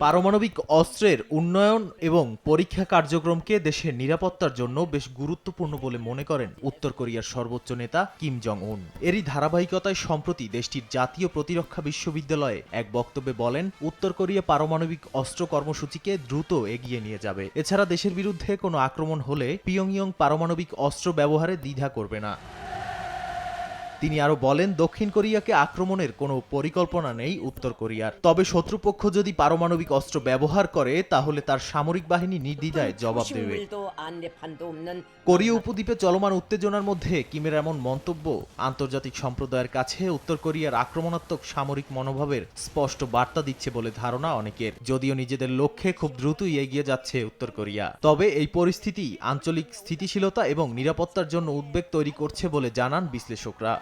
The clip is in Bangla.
পারমাণবিক অস্ত্রের উন্নয়ন এবং পরীক্ষা কার্যক্রমকে দেশের নিরাপত্তার জন্য বেশ গুরুত্বপূর্ণ বলে মনে করেন উত্তর কোরিয়ার সর্বোচ্চ নেতা কিম জং উন। এরই ধারাবাহিকতায় সম্প্রতি দেশটির জাতীয় প্রতিরক্ষা বিশ্ববিদ্যালয়ে এক বক্তব্যে বলেন, উত্তর কোরিয়া পারমাণবিক অস্ত্র কর্মসূচিকে দ্রুত এগিয়ে নিয়ে যাবে। এছাড়া দেশের বিরুদ্ধে কোনো আক্রমণ হলে পিয়ংইয়ং পারমাণবিক অস্ত্র ব্যবহারে দ্বিধা করবে না। তিনি আরো বলেন, দক্ষিণ কোরিয়াকে আক্রমণের কোনো পরিকল্পনা নেই উত্তর কোরিয়ার, তবে শত্রুপক্ষ যদি পারমাণবিক অস্ত্র ব্যবহার করে তাহলে তার সামরিক বাহিনী নির্দ্বিধায় জবাব দেবে। কোরীয় উপদ্বীপে চলমান উত্তেজনার মধ্যে কিমের এমন মন্তব্য আন্তর্জাতিক সম্প্রদায়ের কাছে উত্তর কোরিয়ার আক্রমণাত্মক সামরিক মনোভাবের স্পষ্ট বার্তা দিচ্ছে বলে ধারণা অনেকের। যদিও নিজেদের লক্ষ্যে খুব দ্রুতই এগিয়ে যাচ্ছে উত্তর কোরিয়া, তবে এই পরিস্থিতি আঞ্চলিক স্থিতিশীলতা এবং নিরাপত্তার জন্য উদ্বেগ তৈরি করছে বলে জানান বিশ্লেষকরা।